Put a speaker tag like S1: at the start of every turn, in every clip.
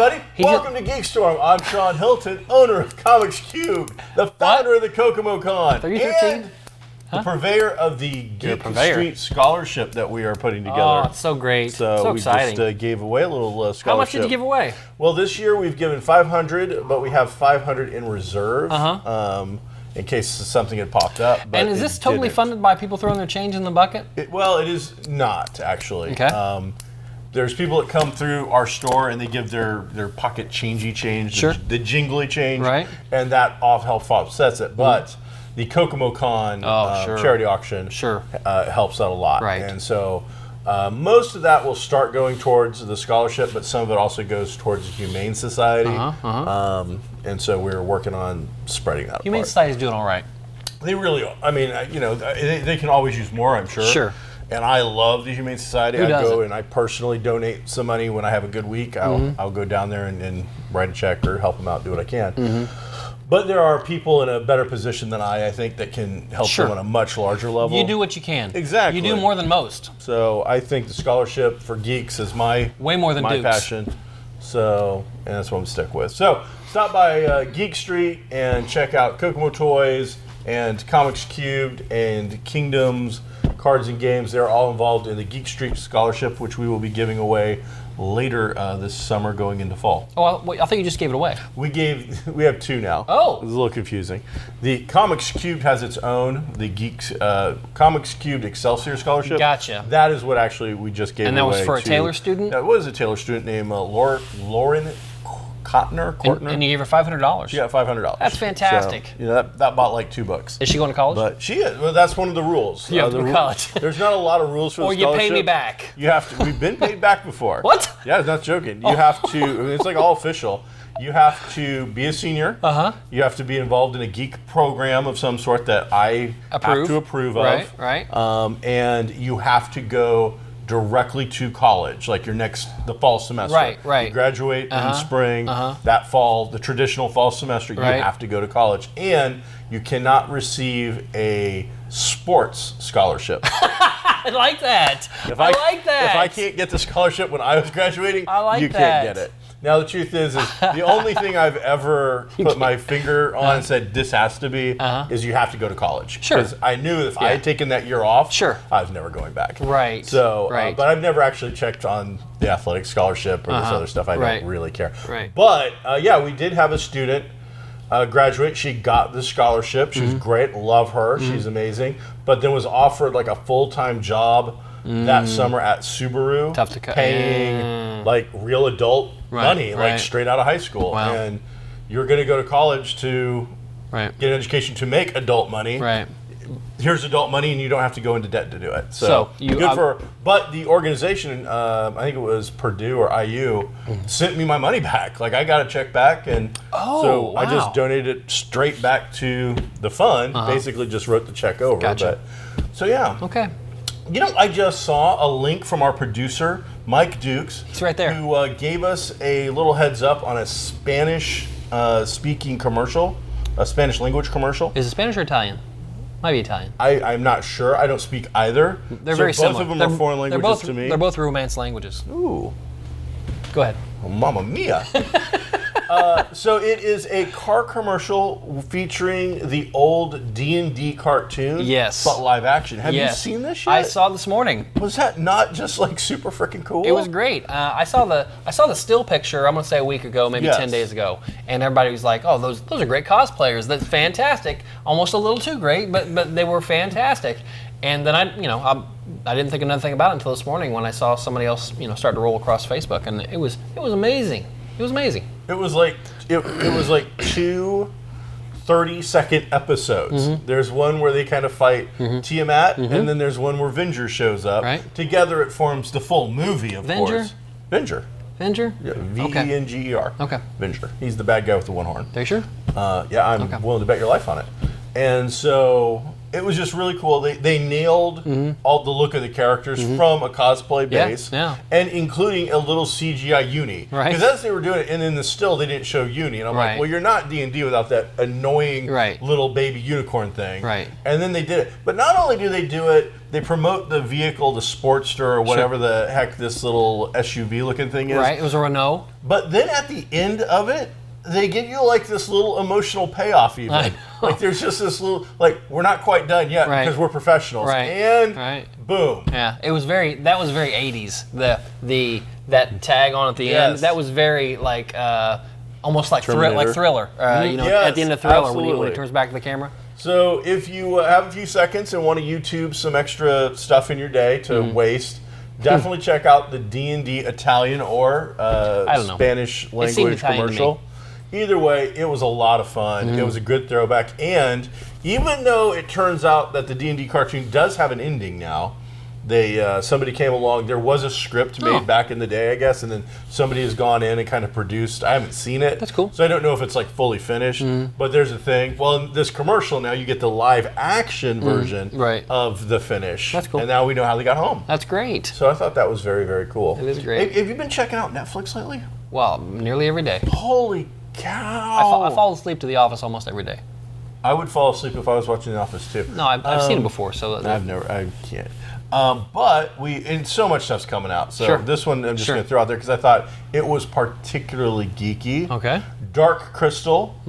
S1: everybody. Welcome to GeekStorm. I'm Sean Hilton, owner of Comics Cube, the founder of the Kokomo Con,
S2: 313?
S1: and the purveyor of the Geek Street Scholarship that we are putting together.
S2: Oh, it's so great. So exciting.
S1: We just gave away a little scholarship.
S2: How much did you give away?
S1: Well, this year we've given 500, but we have 500 in reserve. In case something had popped up. But
S2: and is this totally funded by people throwing their change in the bucket?
S1: Well, it is not, actually.
S2: Okay.
S1: There's people that come through our store and they give their pocket changey change,
S2: sure.
S1: the jingly change,
S2: right.
S1: and that helps offsets it. But the Kokomo Con charity auction helps out a lot.
S2: Right.
S1: And so most of that will start going towards the scholarship, but some of it also goes towards the Humane Society. And so we're working on spreading that
S2: Humane Society is doing all right.
S1: They really are. I mean, they can always use more, I'm sure.
S2: Sure.
S1: And I love the Humane Society.
S2: Who doesn't?
S1: Go and I personally donate some money when I have a good week. I'll go down there and write a check or help them out, do what I can. But there are people in a better position than I think, that can help them on a much larger level.
S2: You do what you can.
S1: Exactly.
S2: You do more than most.
S1: So I think the scholarship for geeks is my passion. So, and that's what I'm stick with. So stop by Geek Street and check out Kokomo Toys and Comics Cubed and Kingdoms Cards and Games. They're all involved in the Geek Street Scholarship, which we will be giving away later this summer going into fall.
S2: Oh, I thought you just gave it away.
S1: We have two now.
S2: Oh.
S1: It's a little confusing. The Comics Cubed has its own, the Comics Cubed Excelsior Scholarship.
S2: Gotcha.
S1: That is what actually we just gave away.
S2: And that was for a Taylor student?
S1: That was a Taylor student named Lauren Kortner.
S2: And you gave her $500?
S1: Yeah, $500.
S2: That's fantastic.
S1: So, that bought like $2.
S2: Is she going to college?
S1: But she is. Well, that's one of the rules.
S2: You have to go to college.
S1: There's not a lot of rules for the scholarship.
S2: Or you pay me back.
S1: You have to. We've been paid back before.
S2: What?
S1: Yeah, I'm not joking. You have to. I mean, it's like all official. You have to be a senior. You have to be involved in a geek program of some sort that I have to approve of.
S2: Right.
S1: And you have to go directly to college, like the fall semester.
S2: Right.
S1: You graduate in spring. That fall, the traditional fall semester, you have to go to college, and you cannot receive a sports scholarship.
S2: I like that. If
S1: I can't get the scholarship when I was graduating, you can't get it. Now, the truth is the only thing I've ever put my finger on and said this has to be is you have to go to college.
S2: Sure.
S1: Because I knew if I had taken that year off,
S2: sure,
S1: I was never going back.
S2: Right.
S1: So, but I've never actually checked on the athletic scholarship or this other stuff. I don't really care.
S2: Right.
S1: But, we did have a student graduate. She got the scholarship. She's great. Love her. She's amazing. But then was offered like a full-time job that summer at Subaru.
S2: Tough to cut.
S1: Paying like real adult money, like straight out of high school.
S2: Wow.
S1: And you're going to go to college to get an education to make adult money.
S2: Right.
S1: Here's adult money, and you don't have to go into debt to do it. So good for her. But the organization, I think it was Purdue or IU, sent me my money back. Like, I got a check back, and I just donated it straight back to the fund. Basically, just wrote the check over.
S2: Gotcha. Okay.
S1: You know, I just saw a link from our producer, Mike Dukes.
S2: He's right there.
S1: Who gave us a little heads up on a Spanish-speaking commercial, a Spanish language commercial.
S2: Is it Spanish or Italian? Might be Italian.
S1: I'm not sure. I don't speak either.
S2: They're very similar.
S1: Both of them are foreign languages to me.
S2: They're both Romance languages.
S1: Ooh.
S2: Go ahead.
S1: Oh, Mamma mia. So it is a car commercial featuring the old D&D cartoon.
S2: Yes.
S1: But live action. Have you seen this yet?
S2: I saw it this morning.
S1: Was that not just like super freaking cool?
S2: It was great. I saw the still picture, I'm going to say a week ago, maybe 10 days ago. And everybody was like, oh, those are great cosplayers. That's fantastic. Almost a little too great, but they were fantastic. And then I didn't think another thing about it until this morning when I saw somebody else, start to roll across Facebook, and it was amazing. It was amazing.
S1: It was like two 30-second episodes. There's one where they kind of fight Tiamat, and then there's one where Venger shows up.
S2: Right.
S1: Together it forms the full movie, of course. Venger.
S2: Venger?
S1: Yeah, Venger.
S2: Okay.
S1: Venger. He's the bad guy with the one horn.
S2: Are you sure?
S1: Yeah, I'm willing to bet your life on it. And so it was just really cool. They nailed all the look of the characters from a cosplay base, and including a little CGI uni.
S2: Right.
S1: Because as they were doing it, and in the still, they didn't show uni. And I'm like, well, you're not D&D without that annoying little baby unicorn thing.
S2: Right.
S1: And then they did it. But not only do they do it, they promote the vehicle, the Sportster, or whatever the heck this little SUV-looking thing is.
S2: Right, it was a Renault.
S1: But then at the end of it, they give you like this little emotional payoff even. Like there's just this little, like, we're not quite done yet because we're professionals. And boom.
S2: Yeah, that was very 80s. That tag on at the end, that was very like almost like Thriller. At the end of Thriller when he turns back to the camera.
S1: So if you have a few seconds and want to YouTube some extra stuff in your day to waste, definitely check out the D&D Italian or Spanish language commercial. Either way, it was a lot of fun. It was a good throwback. And even though it turns out that the D&D cartoon does have an ending now, somebody came along. There was a script made back in the day, I guess, and then somebody has gone in and kind of produced. I haven't seen it.
S2: That's cool.
S1: So I don't know if it's like fully finished, but there's a thing. Well, in this commercial now, you get the live action version of the finish.
S2: That's cool.
S1: And now we know how they got home.
S2: That's great.
S1: So I thought that was very, very cool.
S2: It is great.
S1: Have you been checking out Netflix lately?
S2: Well, nearly every day.
S1: Holy cow.
S2: I fall asleep to The Office almost every day.
S1: I would fall asleep if I was watching The Office too.
S2: No, I've seen it before, so
S1: I can't. But and so much stuff's coming out. So this one I'm just going to throw out there because I thought it was particularly geeky.
S2: Okay.
S1: Dark Crystal,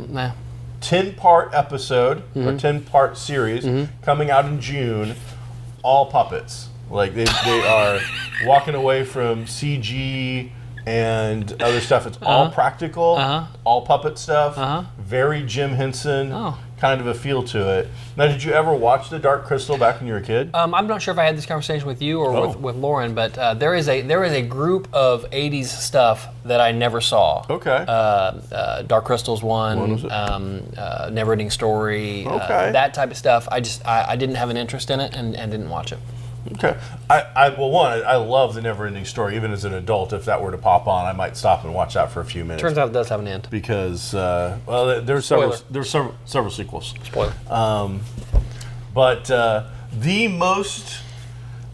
S1: 10-part episode or 10-part series coming out in June. All puppets. Like they are walking away from CG and other stuff. It's all practical, all puppet stuff. Very Jim Henson kind of a feel to it. Now, did you ever watch The Dark Crystal back when you were a kid?
S2: I'm not sure if I had this conversation with you or with Lauren, but there is a group of 80s stuff that I never saw.
S1: Okay.
S2: Dark Crystal's one.
S1: What was it?
S2: Never Ending Story. That type of stuff. I didn't have an interest in it and didn't watch it.
S1: Okay. I love The Never Ending Story. Even as an adult, if that were to pop on, I might stop and watch that for a few minutes.
S2: Turns out it does have an end.
S1: Because, there's several sequels.
S2: Spoiler.
S1: But the most,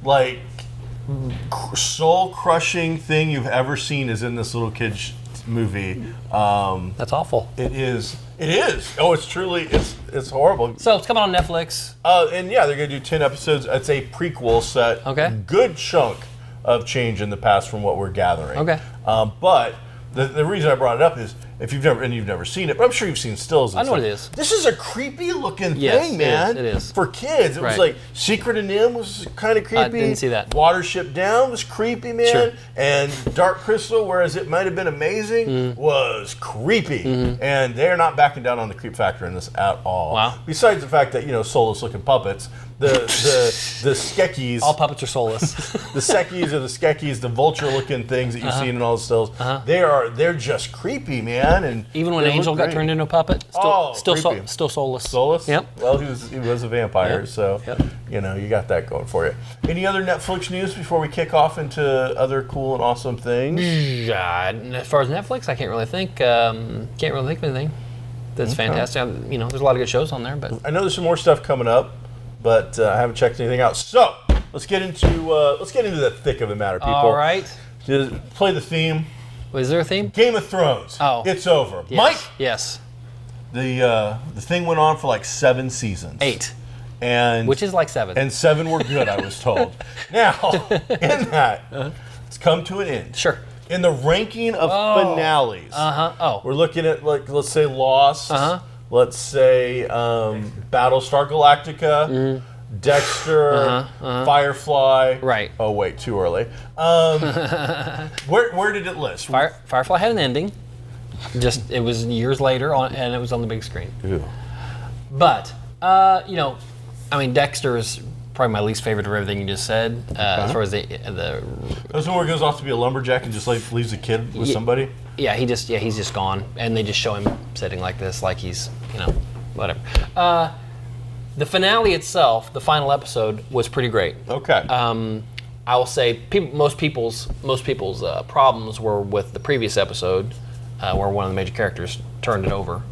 S1: like, soul-crushing thing you've ever seen is in this little kid's movie.
S2: That's awful.
S1: It is. Oh, it's horrible.
S2: So it's coming on Netflix.
S1: And yeah, they're going to do 10 episodes. It's a prequel set.
S2: Okay.
S1: Good chunk of change in the past from what we're gathering.
S2: Okay.
S1: But the reason I brought it up is if you've never seen it, but I'm sure you've seen stills.
S2: I know what it is.
S1: This is a creepy looking thing, man.
S2: It is.
S1: For kids, it was like Secret of Nim was kind of creepy.
S2: I didn't see that.
S1: Watership Down was creepy, man.
S2: Sure.
S1: And Dark Crystal, whereas it might have been amazing, was creepy. And they're not backing down on the creep factor in this at all.
S2: Wow.
S1: Besides the fact that soulless looking puppets. The skekis.
S2: All puppets are soulless.
S1: The sekis or the skekis, the vulture-looking things that you've seen in all the stills, they're just creepy, man. And
S2: even when Angel got turned into a puppet, still soulless.
S1: Soulless?
S2: Yep.
S1: Well, he was a vampire, so you got that going for you. Any other Netflix news before we kick off into other cool and awesome things?
S2: As far as Netflix, I can't really think. Can't really think of anything that's fantastic. There's a lot of good shows on there, but
S1: I know there's some more stuff coming up. But I haven't checked anything out. So let's get into the thick of the matter, people.
S2: All right.
S1: Play the theme.
S2: Was there a theme?
S1: Game of Thrones.
S2: Oh,
S1: it's over.
S2: Yes.
S1: Mike.
S2: Yes.
S1: The thing went on for like 7 seasons.
S2: 8.
S1: Which
S2: is like 7.
S1: And 7 were good, I was told. Now, in that, it's come to an end.
S2: Sure.
S1: In the ranking of finales, we're looking at let's say Lost. Let's say Battlestar Galactica, Dexter, Firefly.
S2: Right.
S1: Oh wait, too early. Where did it list?
S2: Firefly had an ending. Just it was years later and it was on the big screen.
S1: Ew.
S2: But Dexter is probably my least favorite of everything you just said. As far as the
S1: that's one where he goes off to be a lumberjack and just leaves a kid with somebody.
S2: Yeah, he's just gone, and they just show him sitting like this, like he's whatever. The finale itself, the final episode, was pretty great.
S1: Okay.
S2: I will say most people's problems were with the previous episode, where one of the major characters turned it over.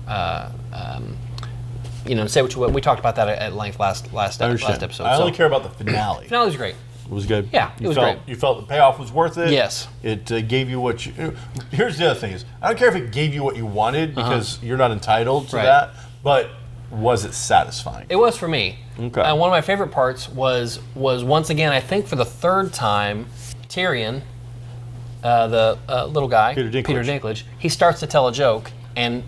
S2: say what we talked about that at length last episode.
S1: I only care about the finale.
S2: The finale was great.
S1: It was good.
S2: Yeah, it was great.
S1: You felt the payoff was worth it.
S2: Yes.
S1: It gave you what you. Here's the other thing: is I don't care if it gave you what you wanted because you're not entitled to that. But was it satisfying?
S2: It was for me.
S1: Okay.
S2: One of my favorite parts was once again, I think for the third time, Tyrion, the little guy, Peter Dinklage, he starts to tell a joke, and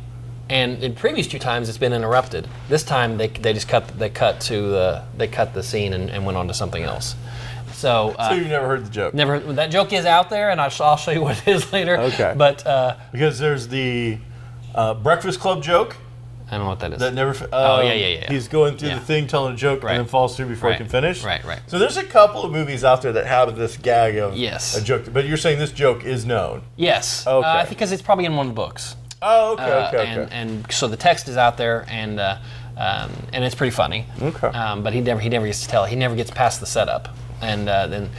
S2: in previous 2 times it's been interrupted. This time they just cut the scene and went on to something else. So
S1: you never heard the joke?
S2: Never. That joke is out there, and I'll show you what it is later.
S1: Okay.
S2: But
S1: because there's the Breakfast Club joke.
S2: I don't know what that is.
S1: That never.
S2: Yeah.
S1: He's going through the thing, telling a joke, and then falls through before he can finish.
S2: Right.
S1: So there's a couple of movies out there that have this gag of a joke. But you're saying this joke is known.
S2: Yes.
S1: Okay.
S2: I think because it's probably in one of the books.
S1: Oh, okay.
S2: And so the text is out there, and it's pretty funny.
S1: Okay.
S2: But he never gets to tell. He never gets past the setup. And then,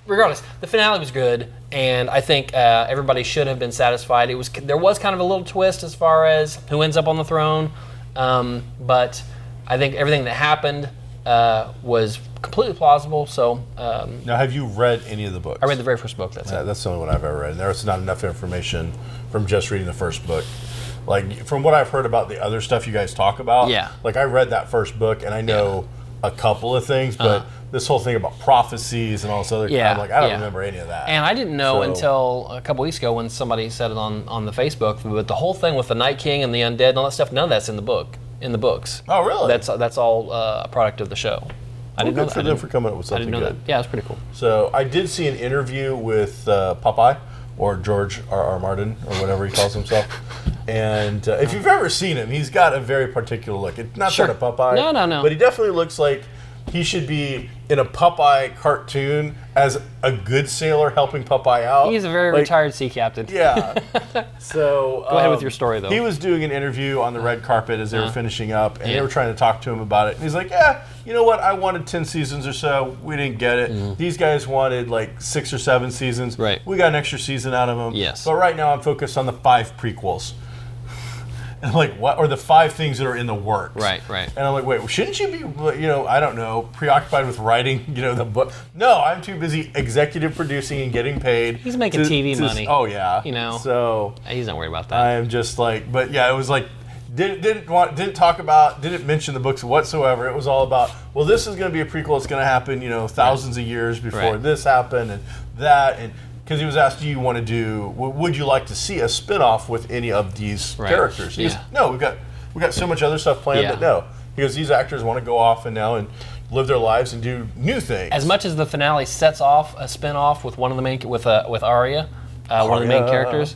S2: regardless, the finale was good, and I think everybody should have been satisfied. There was kind of a little twist as far as who ends up on the throne, but I think everything that happened was completely plausible. So
S1: now, have you read any of the books?
S2: I read the very first book. That's
S1: the only one I've ever read. And there's not enough information from just reading the first book. Like from what I've heard about the other stuff you guys talk about.
S2: Yeah.
S1: Like I read that first book, and I know a couple of things, but. This whole thing about prophecies and all this other kind, I'm like, I don't remember any of that.
S2: And I didn't know until a couple weeks ago when somebody said it on the Facebook, but the whole thing with the Night King and the undead and all that stuff, none of that's in the books.
S1: Oh, really?
S2: That's all a product of the show. I didn't know that.
S1: Good for them for coming up with something good.
S2: That. Yeah, it's pretty cool.
S1: So I did see an interview with Popeye, or George R.R. Martin, or whatever he calls himself. And if you've ever seen him, he's got a very particular look. It's not that of Popeye.
S2: No.
S1: But he definitely looks like he should be in a Popeye cartoon as a good sailor helping Popeye out.
S2: He's a very retired sea captain.
S1: Yeah. So
S2: go ahead with your story, though.
S1: He was doing an interview on the red carpet as they were finishing up, and they were trying to talk to him about it. And he's like, "Yeah, you know what? I wanted 10 seasons or so. We didn't get it. These guys wanted like 6 or 7 seasons.
S2: Right.
S1: We got an extra season out of them.
S2: Yes.
S1: But right now, I'm focused on the 5 prequels." And I'm like, what? Or the 5 things that are in the works.
S2: Right.
S1: And I'm like, wait, shouldn't you be, I don't know, preoccupied with writing, the book? No, I'm too busy executive producing and getting paid.
S2: He's making TV money.
S1: Oh, yeah. So
S2: he's not worried about that.
S1: I'm just like, but yeah, it was like, didn't mention the books whatsoever. It was all about, well, this is going to be a prequel. It's going to happen, thousands of years before this happened and that. And because he was asked, would you like to see a spinoff with any of these characters? He goes, no, we got so much other stuff planned, but no. Because these actors want to go off and live their lives and do new things.
S2: As much as the finale sets off a spinoff with one of the main with Arya, one of the main characters.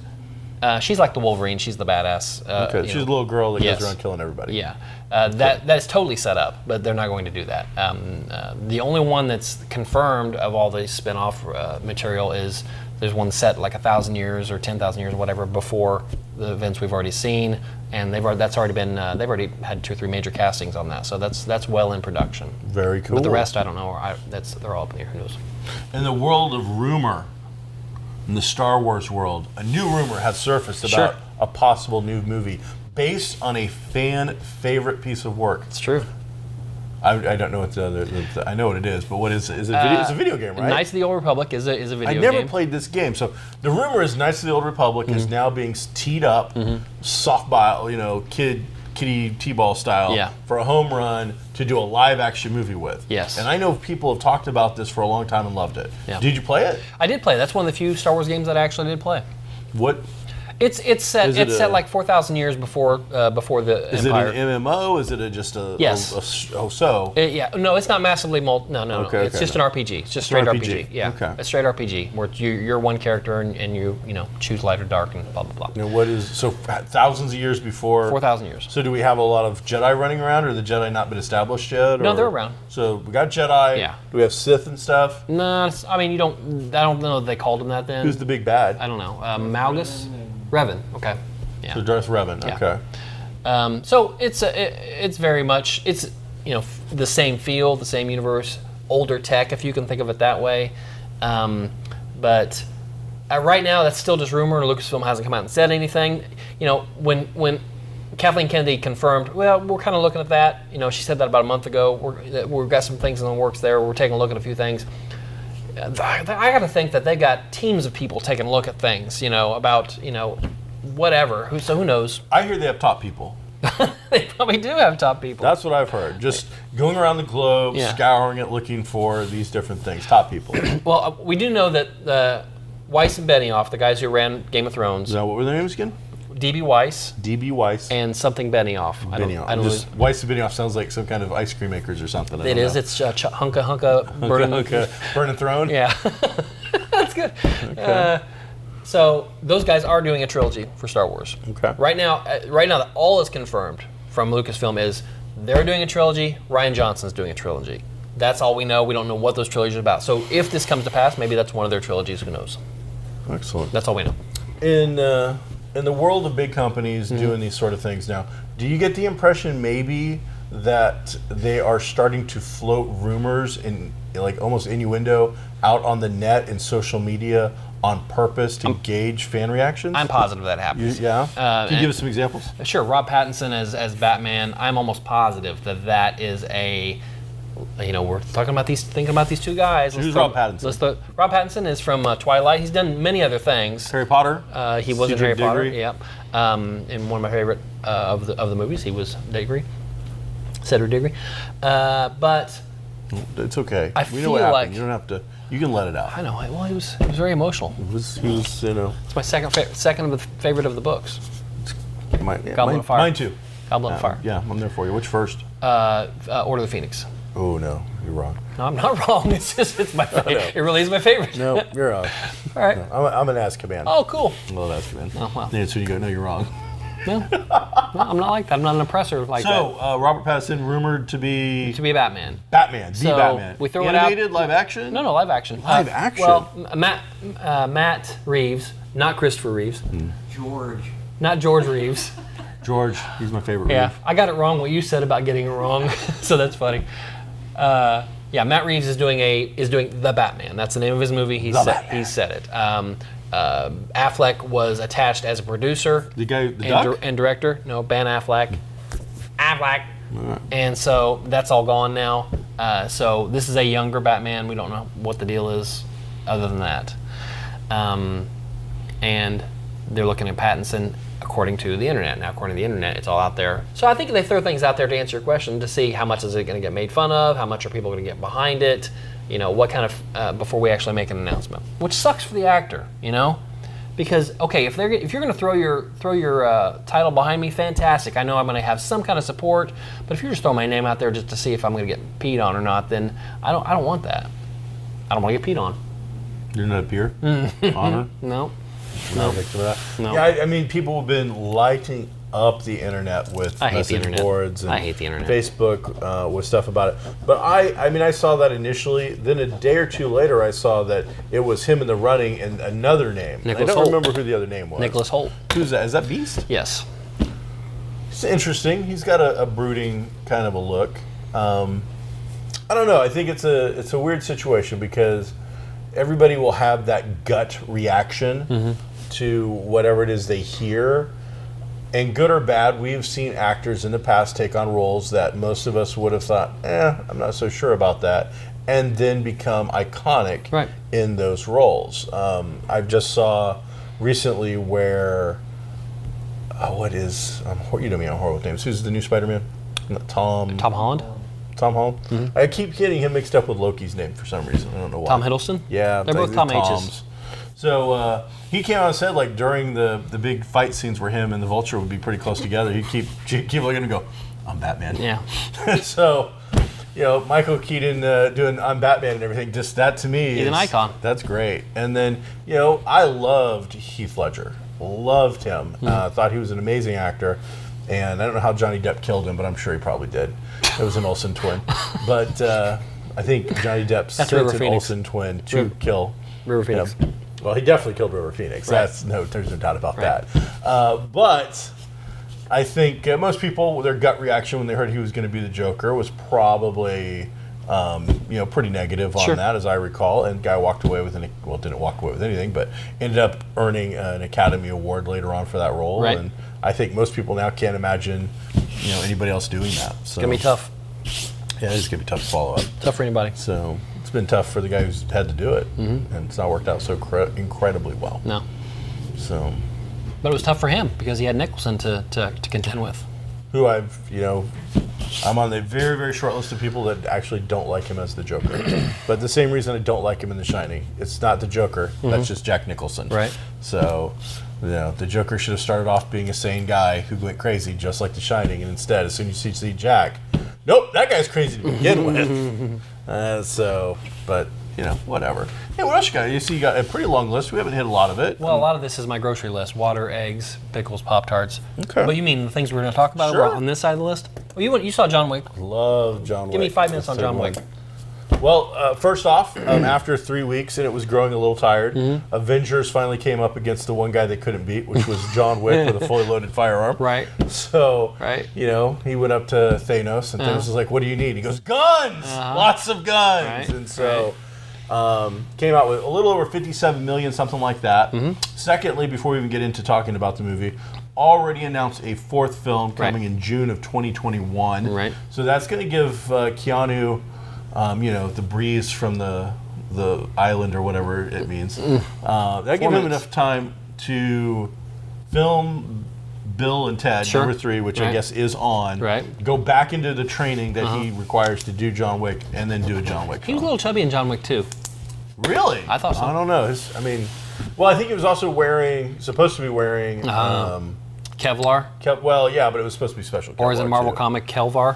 S2: She's like the Wolverine. She's the badass.
S1: She's a little girl that goes around killing everybody.
S2: Yeah, that is totally set up, but they're not going to do that. The only one that's confirmed of all the spin-off material is there's one set like 1,000 years or 10,000 years or whatever before the events we've already seen, and they've already had 2 or 3 major castings on that, so that's well in production.
S1: Very cool.
S2: But the rest I don't know. They're all up in the air. Who knows?
S1: In the world of rumor. In the Star Wars world, a new rumor has surfaced about a possible new movie based on a fan favorite piece of work.
S2: It's true.
S1: I don't know what I know what it is, but what is it? It's a video game, right?
S2: Knights of the Old Republic is a video game.
S1: I never played this game, so the rumor is Knights of the Old Republic is now being teed up, softball, kiddie t-ball style, for a home run to do a live action movie with.
S2: Yes.
S1: And I know people have talked about this for a long time and loved it. Yeah. Did you play it?
S2: I did play. That's one of the few Star Wars games that I actually did play.
S1: What?
S2: It's set like 4,000 years before the Empire.
S1: Is it an MMO? Is it just a
S2: yes? No, it's not massively No. It's just an RPG. It's just straight RPG. Yeah.
S1: Okay.
S2: A straight RPG where you're one character and you choose light or dark and blah blah blah.
S1: What is thousands of years before?
S2: 4,000 years.
S1: So do we have a lot of Jedi running around, or the Jedi not been established yet?
S2: No, they're around.
S1: So we got Jedi.
S2: Yeah.
S1: Do we have Sith and stuff?
S2: No, I don't know if they called him that then.
S1: Who's the big bad?
S2: I don't know. Malgus. Revan, okay. Yeah.
S1: So Darth Revan, okay.
S2: So it's very much the same feel, the same universe, older tech if you can think of it that way. But right now that's still just rumor. Lucasfilm hasn't come out and said anything. When Kathleen Kennedy confirmed, well, we're kind of looking at that. She said that about a month ago. We've got some things in the works there. We're taking a look at a few things. I got to think that they got teams of people taking a look at things, about, whatever. Who knows?
S1: I hear they have top people.
S2: They probably do have top people.
S1: That's what I've heard. Just going around the globe, scouring it, looking for these different things. Top people.
S2: Well, we do know that Weiss and Benioff, the guys who ran Game of Thrones.
S1: Now, what were their names again?
S2: D.B. Weiss.
S1: D.B. Weiss.
S2: And something Benioff. I don't
S1: Weiss and Benioff sounds like some kind of ice cream makers or something.
S2: It is. It's Hunka
S1: Burn and Throne?
S2: Yeah. That's good. Okay. So those guys are doing a trilogy for Star Wars.
S1: Okay.
S2: Right now, all is confirmed from Lucasfilm is they're doing a trilogy, Rian Johnson's doing a trilogy. That's all we know. We don't know what those trilogies are about. So if this comes to pass, maybe that's one of their trilogies. Who knows?
S1: Excellent.
S2: That's all we know.
S1: In the world of big companies doing these sort of things now, do you get the impression maybe that they are starting to float rumors and like almost innuendo out on the net and social media on purpose to gauge fan reactions?
S2: I'm positive that happens.
S1: Can you give us some examples?
S2: Sure. Rob Pattinson as Batman. I'm almost positive that is a. We're thinking about these two guys.
S1: Who's Rob Pattinson?
S2: Rob Pattinson is from Twilight. He's done many other things.
S1: Harry Potter.
S2: He was in Harry Potter. Yep. In one of my favorite of the movies, he was Cedric Diggory. But
S1: it's okay.
S2: We know what happened.
S1: You don't have to. You can let it out.
S2: I know. Well, he was very emotional.
S1: He was.
S2: It's my second of the favorite of the books.
S1: Goblet of Fire. Mine too.
S2: Goblet of Fire.
S1: Yeah, I'm there for you. Which first?
S2: Order of the Phoenix.
S1: Oh no, you're wrong.
S2: No, I'm not wrong. It's my favorite. It really is my favorite.
S1: No, you're wrong.
S2: All right.
S1: No, I'm an Azkaban.
S2: Oh, cool.
S1: I love Azkaban.
S2: Oh, well.
S1: That's when you go, no, you're wrong.
S2: No, I'm not like that. I'm not an oppressor like that.
S1: So, Robert Pattinson rumored to be
S2: Batman.
S1: Batman, the Batman.
S2: We throw
S1: Animated,
S2: it out.
S1: live action?
S2: No, live action.
S1: Live action?
S2: Well, Matt Reeves, not Christopher Reeves.
S3: George.
S2: Not George Reeves.
S1: George, he's my favorite.
S2: Yeah,
S1: Reeve.
S2: I got it wrong. What you said about getting it wrong, so that's funny. Matt Reeves is doing the Batman. That's the name of his movie. He said it. Affleck was attached as a producer.
S1: The guy, the duck?
S2: And director. No, Ben Affleck. Affleck.
S1: Right.
S2: And so that's all gone now. So this is a younger Batman. We don't know what the deal is other than that. And they're looking at Pattinson according to the internet. Now, according to the internet, it's all out there. So I think they throw things out there to answer your question to see how much is it going to get made fun of, how much are people going to get behind it, what kind of, before we actually make an announcement. Which sucks for the actor, Because, okay, if you're going to throw your title behind me, fantastic. I know I'm going to have some kind of support, but if you're just throwing my name out there just to see if I'm going to get peed on or not, then I don't want that. I don't want to get peed on.
S1: You're not a peer? Honor?
S2: No.
S1: No. Victim of that?
S2: No.
S1: Yeah, I mean, people have been lighting up the internet with message boards and
S2: I hate the internet.
S1: Facebook with stuff about it. But I saw that initially. Then a day or two later, I saw that it was him in the running and another name.
S2: Nicholas
S1: I don't
S2: Hoult.
S1: remember who the other name was.
S2: Nicholas Hoult.
S1: Who's that? Is that Beast?
S2: Yes.
S1: It's interesting. He's got a brooding kind of a look. I don't know. I think it's a weird situation because everybody will have that gut reaction to whatever it is they hear. And good or bad, we've seen actors in the past take on roles that most of us would have thought, I'm not so sure about that, and then become iconic in those roles. I just saw recently where, you know me, I'm horrible with names. Who's the new Spider-Man?
S2: Tom Holland?
S1: Tom Holland? Mm-hmm. I keep getting him mixed up with Loki's name for some reason. I don't know why.
S2: Tom Hiddleston?
S1: Yeah.
S2: They're both Tom H's.
S1: So he came out and said, like, during the big fight scenes where him and the Vulture would be pretty close together, he'd keep looking and go, I'm Batman.
S2: Yeah.
S1: So, Michael Keaton doing I'm Batman and everything, just that to me
S2: He's an icon.
S1: That's great. And then, I loved Heath Ledger. Loved him. Thought he was an amazing actor. And I don't know how Johnny Depp killed him, but I'm sure he probably did. It was an Olsen twin. But I think Johnny Depp sent an Olsen twin to kill
S2: River Phoenix.
S1: him. Well, he definitely killed River Phoenix.
S2: Right.
S1: There's no doubt about that. But I think most people, their gut reaction when they heard he was going to be the Joker was probably, pretty negative on that, as I recall. And guy walked away with didn't walk away with anything, but ended up earning an Academy Award later on for that role.
S2: Right.
S1: And I think most people now can't imagine, anybody else doing that. So,
S2: it's gonna be tough.
S1: Yeah, it's gonna be tough to follow up.
S2: Tough for anybody.
S1: So it's been tough for the guy who's had to do it, and it's not worked out so incredibly well.
S2: No.
S1: So.
S2: But it was tough for him because he had Nicholson to contend with.
S1: Who I'm on the very, very short list of people that actually don't like him as the Joker. But the same reason I don't like him in The Shining. It's not the Joker, that's just Jack Nicholson.
S2: Right.
S1: So, the Joker should have started off being a sane guy who went crazy, just like The Shining, and instead, as soon as you see Jack, nope, that guy's crazy to begin with. But, whatever. Hey, what else you got? You see, you got a pretty long list. We haven't hit a lot of it.
S2: Well, a lot of this is my grocery list: water, eggs, pickles, Pop-Tarts.
S1: Okay.
S2: But you mean the things we're going to talk about
S1: Sure.
S2: on this side of the list? Well, you saw John Wick.
S1: Love John Wick.
S2: Give me 5 minutes on John Wick.
S1: Well, first off, after 3 weeks and it was growing a little tired, Avengers finally came up against the one guy they couldn't beat, which was John Wick with a fully loaded firearm.
S2: Right.
S1: So,
S2: Right.
S1: he went up to Thanos, and Thanos was like, "What do you need?" He goes, "Guns! Lots of guns!"
S2: Right.
S1: And so, came out with a little over 57 million, something like that. Secondly, before we even get into talking about the movie, already announced a fourth film coming in June of 2021.
S2: Right.
S1: So that's going to give Keanu, the breeze from the island or whatever it means. That give him enough time to film Bill and Ted, number 3, which I guess is on.
S2: Right.
S1: Go back into the training that he requires to do John Wick, and then do a John Wick
S2: He
S1: film.
S2: was a little chubby in John Wick too.
S1: Really?
S2: I thought so.
S1: I don't know. I think he was also supposed to be wearing
S2: Kevlar.
S1: well, yeah, but it was supposed to be special Kevlar.
S2: Or is it Marvel
S1: too.
S2: comic Kelvar?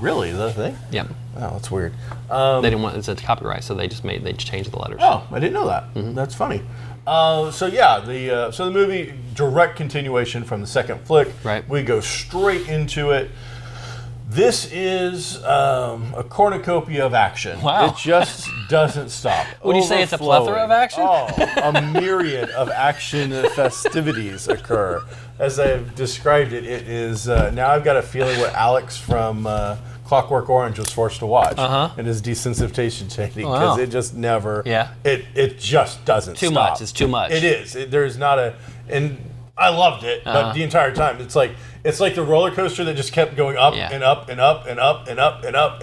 S1: Really? Is that a thing?
S2: Yeah.
S1: Oh, that's weird.
S2: They didn't want it's a copyright, so they changed the letters.
S1: Oh, I didn't know that. That's funny. The movie, direct continuation from the second flick.
S2: Right.
S1: We go straight into it. This is a cornucopia of action.
S2: Wow.
S1: It just doesn't stop.
S2: Would you say it's a plethora of action?
S1: Oh, a myriad of action festivities occur. As I've described it, it is, now I've got a feeling what Alex from Clockwork Orange was forced to watch in his desensitization training, because it just never, it just doesn't
S2: Too
S1: stop.
S2: much. It's too much.
S1: It is. There's not and I loved it, but the entire time, it's like the roller coaster that just kept going up and up and up and up and up and up,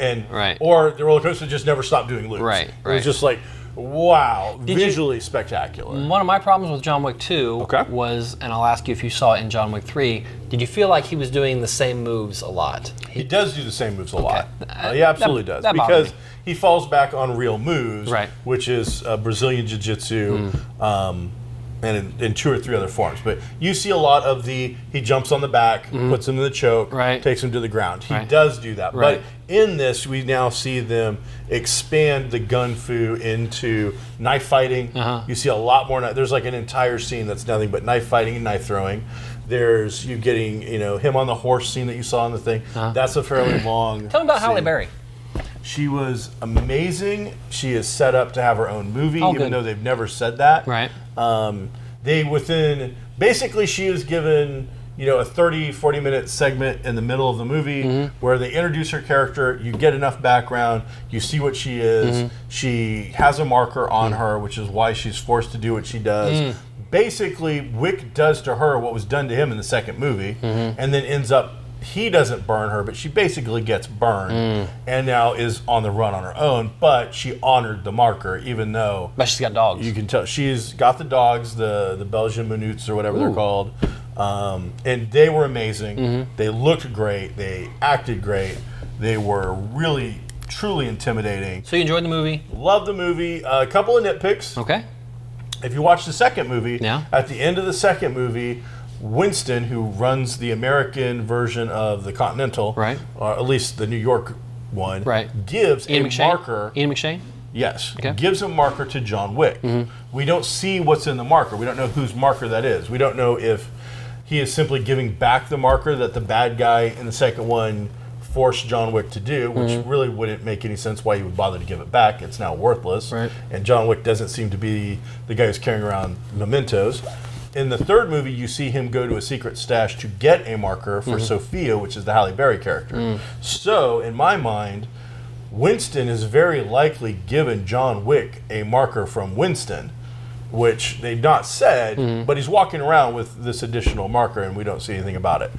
S1: or the roller coaster just never stopped doing loops.
S2: Right.
S1: It was just like, wow, visually spectacular.
S2: One of my problems with John Wick 2 was, and I'll ask you if you saw it in John Wick 3, did you feel like he was doing the same moves a lot?
S1: He does do the same moves a lot. He absolutely does. Because he falls back on real moves, which is Brazilian Jiu-Jitsu, and in 2 or 3 other forms. But you see a lot of he jumps on the back, puts him in the choke, takes him to the ground. He does do that. But in this, we now see them expand the gun fu into knife fighting. You see a lot more. There's like an entire scene that's nothing but knife fighting and knife throwing. There's you getting, him on the horse scene that you saw in the thing. That's a fairly long
S2: Tell me about
S1: scene.
S2: Halle Berry.
S1: She was amazing. She is set up to have her own movie, even though they've never said that.
S2: Right.
S1: Basically she is given, a 30, 40-minute segment in the middle of the movie where they introduce her character, you get enough background, you see what she is, she has a marker on her, which is why she's forced to do what she does. Basically, Wick does to her what was done to him in the second movie, and then ends up, he doesn't burn her, but she basically gets burned and now is on the run on her own, but she honored the marker, even though...
S2: But she's got dogs.
S1: You can tell. She's got the dogs, the Belgian Minutes or whatever they're called, and they were amazing. They looked great. They acted great. They were really, truly intimidating.
S2: So you enjoyed the movie?
S1: Loved the movie. A couple of nitpicks.
S2: Okay.
S1: If you watch the second movie,
S2: Yeah.
S1: at the end of the second movie, Winston, who runs the American version of the Continental,
S2: Right.
S1: or at least the New York one,
S2: Right.
S1: gives
S2: Ian
S1: a
S2: McShane?
S1: marker.
S2: Ian McShane?
S1: Yes,
S2: Okay.
S1: gives a marker to John Wick. We don't see what's in the marker. We don't know whose marker that is. We don't know if he is simply giving back the marker that the bad guy in the second one forced John Wick to do, which really wouldn't make any sense why he would bother to give it back. It's now worthless.
S2: Right.
S1: And John Wick doesn't seem to be the guy who's carrying around mementos. In the third movie, you see him go to a secret stash to get a marker for Sophia, which is the Halle Berry character. So, in my mind, Winston is very likely given John Wick a marker from Winston, which they've not said, but he's walking around with this additional marker, and we don't see anything about it.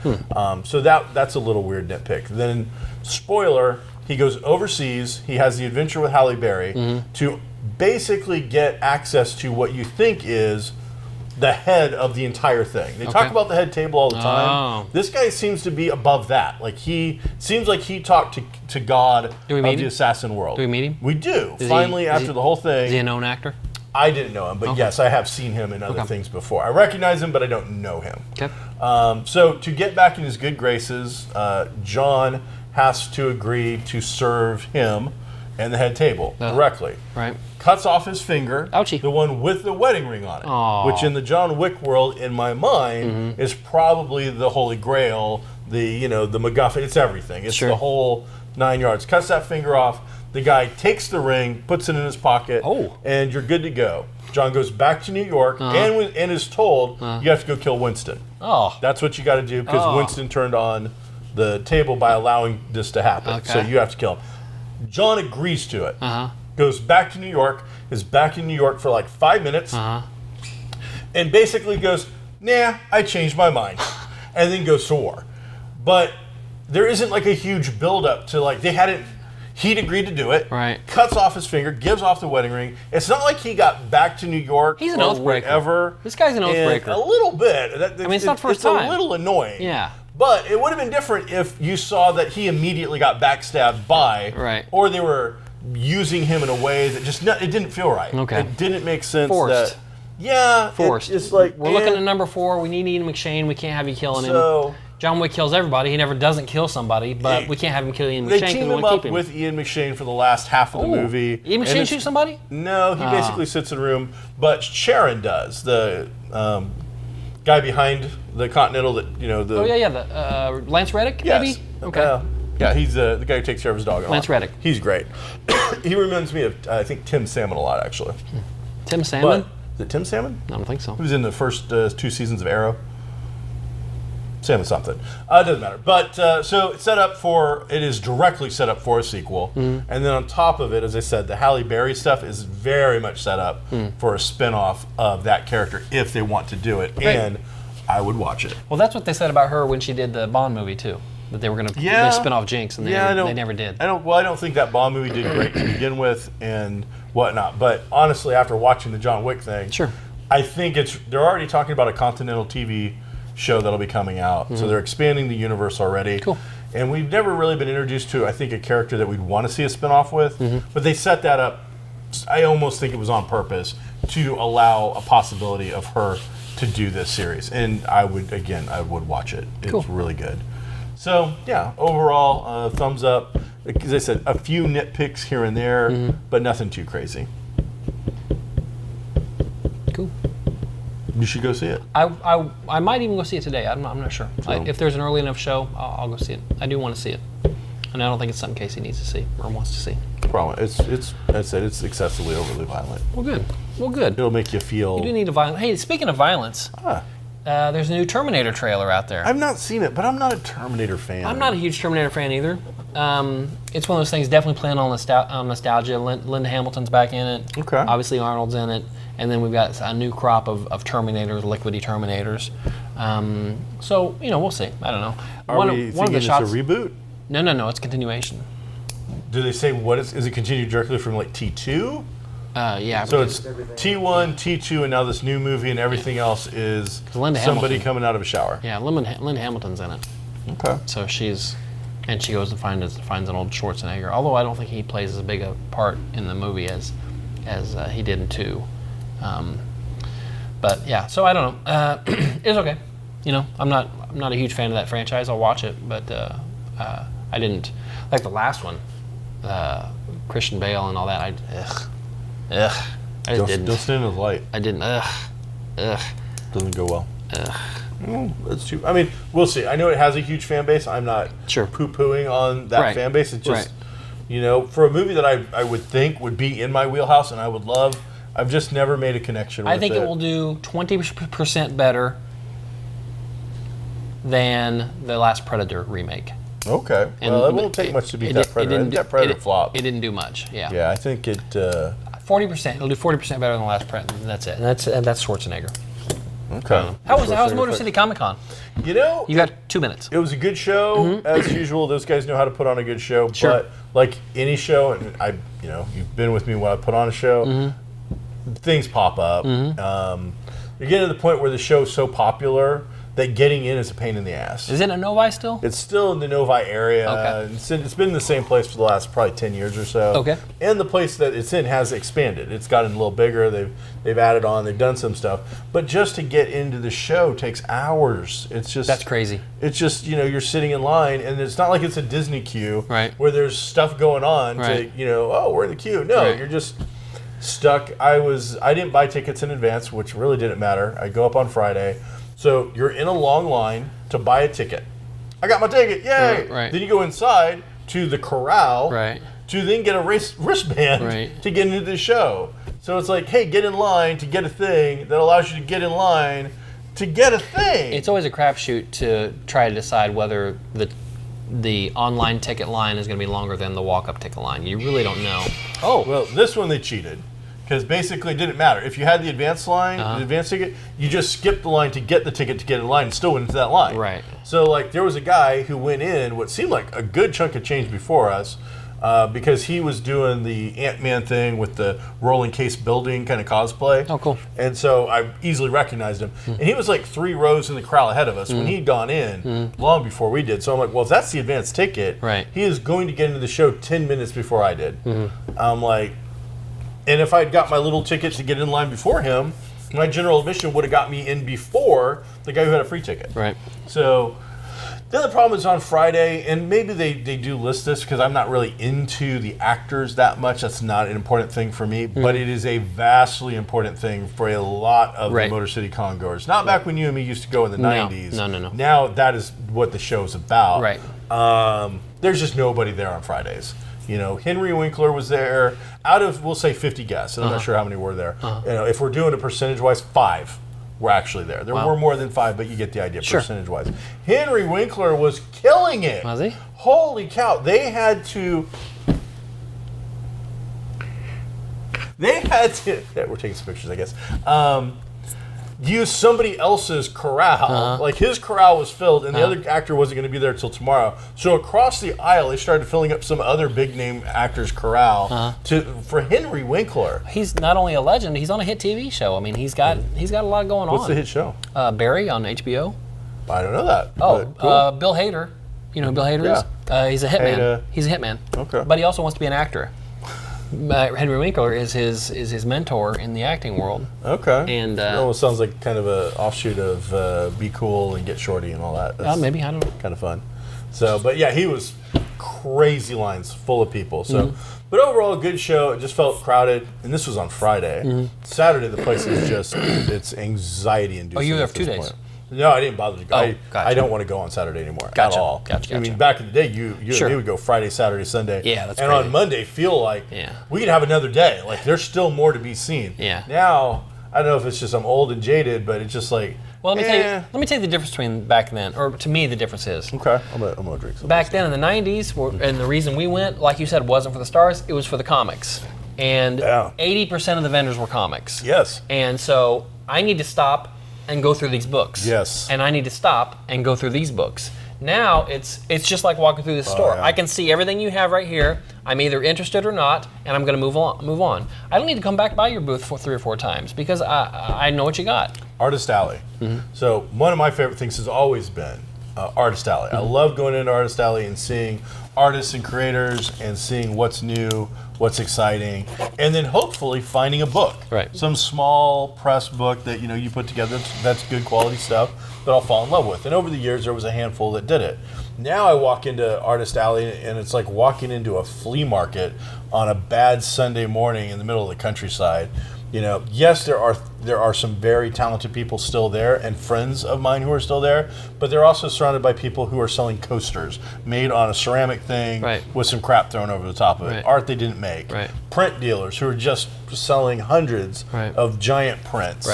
S1: So that's a little weird nitpick. Then, spoiler, he goes overseas. He has the adventure with Halle Berry to basically get access to what you think is the head of the entire thing. They talk about the head table all the time. Oh. This guy seems to be above that. Like, he seems like he talked to God of the assassin world.
S2: Do we meet him?
S1: We do. Finally, after the whole thing.
S2: Is he a known actor?
S1: I didn't know him, but yes, I have seen him in other things before. I recognize him, but I don't know him.
S2: Okay.
S1: So to get back in his good graces, John has to agree to serve him and the head table directly.
S2: Right.
S1: Cuts off his finger,
S2: Ouchie.
S1: the one with the wedding ring on it, which in the John Wick world, in my mind, is probably the Holy Grail, the MacGuffin. It's everything. It's the whole 9 yards. Cuts that finger off. The guy takes the ring, puts it in his pocket, and you're good to go. John goes back to New York and is told you have to go kill Winston.
S2: Oh,
S1: that's what you got to do because Winston turned on the table by allowing this to happen.
S2: Okay.
S1: So you have to kill him. John agrees to it. Goes back to New York, is back in New York for like 5 minutes, and basically goes, nah, I changed my mind, and then goes to war. But there isn't like a huge buildup to like, they hadn't, he'd agreed to do it, cuts off his finger, gives off the wedding ring. It's not like he got back to New York.
S2: He's an oath breaker. This guy's an oath breaker.
S1: A little bit.
S2: It's not the first time.
S1: It's a little annoying.
S2: Yeah.
S1: But it would have been different if you saw that he immediately got backstabbed by, or they were using him in a way that just it didn't feel right.
S2: Okay.
S1: It didn't make sense.
S2: Forced.
S1: Forced. It's like
S2: we're looking at number 4. We need Ian McShane. We can't have you killing him. John Wick kills everybody. He never doesn't kill somebody, but we can't have him kill Ian McShane because we want to keep him.
S1: With Ian McShane for the last half of the movie.
S2: Ian McShane shoots somebody?
S1: No, he basically sits in a room, but Sharon does. The guy behind the Continental that,
S2: the Lance Reddick, maybe? Okay.
S1: Yeah, he's the guy who takes care of his dog.
S2: Lance Reddick.
S1: He's great. He reminds me of, I think, Tim Salmon a lot, actually.
S2: Tim Salmon?
S1: Is it Tim Salmon?
S2: I don't think so.
S1: He was in the first 2 seasons of Arrow. Salmon something. It doesn't matter. But so it's it is directly set up for a sequel. And then on top of it, as I said, the Halle Berry stuff is very much set up for a spin-off of that character if they want to do it. Right. And I would watch it.
S2: Well, that's what they said about her when she did the Bond movie, too. That they were going to spin off Jinx, and they never did.
S1: I don't think that Bond movie did great to begin with and whatnot. But honestly, after watching the John Wick thing, I think they're already talking about a Continental TV show that'll be coming out. So they're expanding the universe already.
S2: Cool.
S1: And we've never really been introduced to, I think, a character that we'd want to see a spinoff with. But they set that up, I almost think it was on purpose, to allow a possibility of her to do this series. And I would watch it. It's really good. So, yeah, overall, thumbs up. As I said, a few nitpicks here and there, but nothing too crazy.
S2: Cool.
S1: You should go see it.
S2: I might even go see it today. I'm not sure. If there's an early enough show, I'll go see it. I do want to see it. And I don't think it's something Casey needs to see or wants to see.
S1: Problem. It's excessively overly violent.
S2: Well, good.
S1: It'll make you feel...
S2: You do need a violent... Hey, speaking of violence... there's a new Terminator trailer out there.
S1: I've not seen it, but I'm not a Terminator fan.
S2: I'm not a huge Terminator fan either. It's one of those things definitely playing on nostalgia. Linda Hamilton's back in it.
S1: Okay.
S2: Obviously Arnold's in it. And then we've got a new crop of Terminators, liquidy Terminators. So, we'll see. I don't know.
S1: Are we thinking it's a reboot?
S2: No, it's a continuation.
S1: Do they say what is it continued directly from like T2?
S2: Yeah.
S1: So it's T1, T2, and now this new movie, and everything else is somebody coming out of a shower.
S2: Yeah, Linda Hamilton's in it.
S1: Okay.
S2: So she goes and finds an old Schwarzenegger. Although I don't think he plays as big a part in the movie as he did in 2. But yeah, so I don't know. It's okay. I'm not a huge fan of that franchise. I'll watch it, but I didn't like the last one, Christian Bale and all that. I just didn't.
S1: Don't stand in the light.
S2: I didn't.
S1: Doesn't go well. That's too. I mean, we'll see. I know it has a huge fan base. I'm not poo-pooing on that fan base. It's just, for a movie that I would think would be in my wheelhouse and I would love, I've just never made a connection with it.
S2: I think it will do 20% better than the last Predator remake.
S1: Okay. Well, it won't take much to beat that Predator. That Predator flopped.
S2: It didn't do much. Yeah.
S1: Yeah, I think it.
S2: 40%. It'll do 40% better than the last Predator. And that's it. And that's Schwarzenegger.
S1: Okay.
S2: How's Motor City Comic Con?
S1: You know,
S2: you got 2 minutes.
S1: It was a good show, as usual. Those guys know how to put on a good show. Sure. But like any show, and you've been with me when I put on a show. Things pop up. You're getting to the point where the show's so popular that getting in is a pain in the ass.
S2: Is it in Novi still?
S1: It's still in the Novi area.
S2: Okay.
S1: It's been in the same place for the last probably 10 years or so.
S2: Okay.
S1: And the place that it's in has expanded. It's gotten a little bigger. They've added on. They've done some stuff. But just to get into the show takes hours. It's just
S2: that's crazy.
S1: It's just you're sitting in line, and it's not like it's a Disney queue where there's stuff going on.
S2: Right.
S1: To we're in the queue. No, you're just stuck. I didn't buy tickets in advance, which really didn't matter. I go up on Friday. So you're in a long line to buy a ticket. I got my ticket, yay!
S2: Right.
S1: Then you go inside to the corral to then get a wristband to get into the show. So it's like, hey, get in line to get a thing that allows you to get in line to get a thing.
S2: It's always a crapshoot to try to decide whether the online ticket line is going to be longer than the walk-up ticket line. You really don't know.
S1: Oh, well, this one they cheated. Because basically it didn't matter. If you had the advanced line, the advanced ticket, you just skipped the line to get the ticket to get in line and still went into that line.
S2: Right.
S1: So like there was a guy who went in what seemed like a good chunk of change before us because he was doing the Ant-Man thing with the rolling case building kind of cosplay.
S2: Oh, cool.
S1: And so I easily recognized him. And he was like 3 rows in the crowd ahead of us when he'd gone in long before we did. So I'm like, well, if that's the advanced ticket, he is going to get into the show 10 minutes before I did. I'm like... And if I'd got my little ticket to get in line before him, my general admission would have got me in before the guy who had a free ticket.
S2: Right.
S1: So the other problem is on Friday, and maybe they do list this because I'm not really into the actors that much. That's not an important thing for me, but it is a vastly important thing for a lot of the Motor City Con goers. Not back when you and me used to go in the 90s.
S2: No.
S1: Now that is what the show's about.
S2: Right.
S1: There's just nobody there on Fridays. Henry Winkler was there out of, we'll say 50 guests, and I'm not sure how many were there. If we're doing it percentage-wise, 5 were actually there. There were more than 5, but you get the idea percentage-wise. Henry Winkler was killing it.
S2: Was he?
S1: Holy cow. They had to, we're taking some pictures, I guess. Use somebody else's corral. Like his corral was filled, and the other actor wasn't going to be there till tomorrow. So across the aisle, they started filling up some other big name actor's corral for Henry Winkler.
S2: He's not only a legend; he's on a hit TV show. I mean, he's got a lot going on.
S1: What's the hit show?
S2: Barry on HBO.
S1: I don't know that.
S2: Oh,
S1: cool.
S2: Bill Hader. You know who Bill Hader is? He's a hitman. He's a hitman.
S1: Okay.
S2: But he also wants to be an actor. Henry Winkler is his mentor in the acting world.
S1: Okay.
S2: And
S1: it almost sounds like kind of an offshoot of Be Cool and Get Shorty and all that. That's
S2: maybe, I don't know.
S1: Kind of fun. So, but yeah, he was crazy lines, full of people. So, but overall, a good show. It just felt crowded, and this was on Friday. Saturday, the place is just it's anxiety inducing.
S2: Oh, you were there for 2 days.
S1: Point. No, I didn't bother to go.
S2: Gotcha.
S1: I don't want to go on Saturday anymore at all.
S2: Gotcha.
S1: I mean, back in the day, you and me would go Friday, Saturday, Sunday.
S2: Yeah, that's
S1: and
S2: crazy.
S1: On Monday, feel like we could have another day. Like, there's still more to be seen.
S2: Yeah.
S1: Now, I don't know if it's just I'm old and jaded, but it's just like,
S2: well, let me tell you the difference between back then, or to me, the difference is.
S1: Okay, I'm gonna drink some.
S2: Back then in the 90s, and the reason we went, like you said, wasn't for the stars, it was for the comics. And 80% of the vendors were comics.
S1: Yes.
S2: And so I need to stop and go through these books.
S1: Yes.
S2: And I need to stop and go through these books. Now it's just like walking through the store.
S1: Yeah.
S2: I can see everything you have right here. I'm either interested or not, and I'm going to move on. I don't need to come back by your booth 3 or 4 times because I know what you got.
S1: Artist Alley. So one of my favorite things has always been Artist Alley. I love going into Artist Alley and seeing artists and creators and seeing what's new, what's exciting, and then hopefully finding a book.
S2: Right.
S1: Some small press book that you put together that's good quality stuff that I'll fall in love with. And over the years there was a handful that did it. Now I walk into Artist Alley and it's like walking into a flea market on a bad Sunday morning in the middle of the countryside. Yes, there are some very talented people still there and friends of mine who are still there, but they're also surrounded by people who are selling coasters made on a ceramic thing with some crap thrown over the top of it. Art they didn't make. Print dealers who are just selling hundreds of giant prints.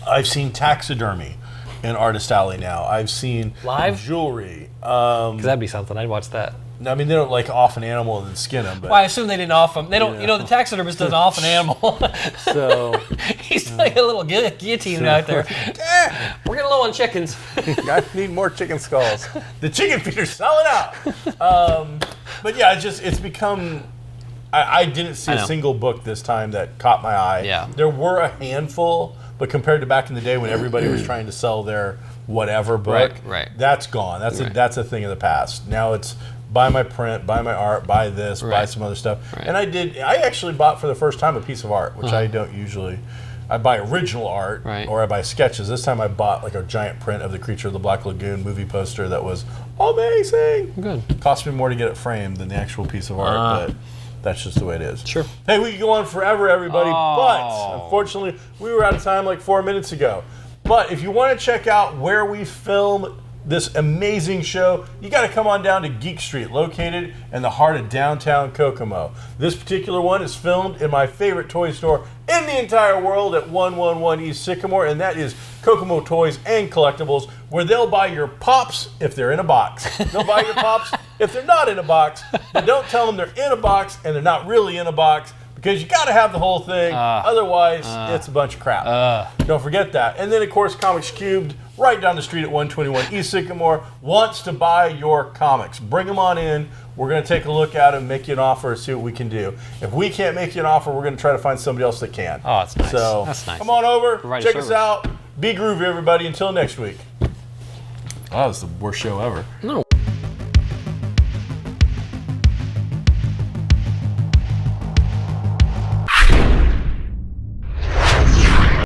S1: I've seen taxidermy in Artist Alley now. I've seen
S2: live
S1: jewelry.
S2: Because that'd be something. I'd watch that.
S1: I mean, they don't like off an animal and then skin them. But
S2: well, I assume they didn't off them. They don't. You know, the taxidermist doesn't off an animal.
S1: So
S2: he's like a little guillotine out there. We're getting low on chickens.
S1: I need more chicken skulls. The chicken feet are selling out. But yeah, it's become. I didn't see a single book this time that caught my eye.
S2: Yeah.
S1: There were a handful, but compared to back in the day when everybody was trying to sell their whatever book,
S2: right.
S1: that's gone. That's a thing of the past. Now it's buy my print, buy my art, buy this, buy some other stuff. Right. And I actually bought for the first time a piece of art, which I don't usually. I buy original art or I buy sketches. This time I bought like a giant print of the Creature of the Black Lagoon movie poster that was amazing.
S2: Good.
S1: Cost me more to get it framed than the actual piece of art, but that's just the way it is.
S2: Sure.
S1: Hey, we could go on forever, everybody, but unfortunately, we were out of time like 4 minutes ago. But if you want to check out where we film this amazing show, you got to come on down to Geek Street, located in the heart of downtown Kokomo. This particular one is filmed in my favorite toy store in the entire world at 111 East Sycamore, and that is Kokomo Toys and Collectibles, where they'll buy your pops if they're in a box. They'll buy your pops if they're not in a box, but don't tell them they're in a box and they're not really in a box, because you got to have the whole thing. Otherwise, it's a bunch of crap. Don't forget that. And then, of course, Comics Cubed, right down the street at 121 East Sycamore, wants to buy your comics. Bring them on in. We're going to take a look at them, make you an offer, see what we can do. If we can't make you an offer, we're going to try to find somebody else that can.
S2: Oh, that's nice.
S1: So
S2: that's nice.
S1: Come on over. Check us
S2: service.
S1: out. Be groovy, everybody. Until next week. Oh, that was the worst show ever.
S2: No.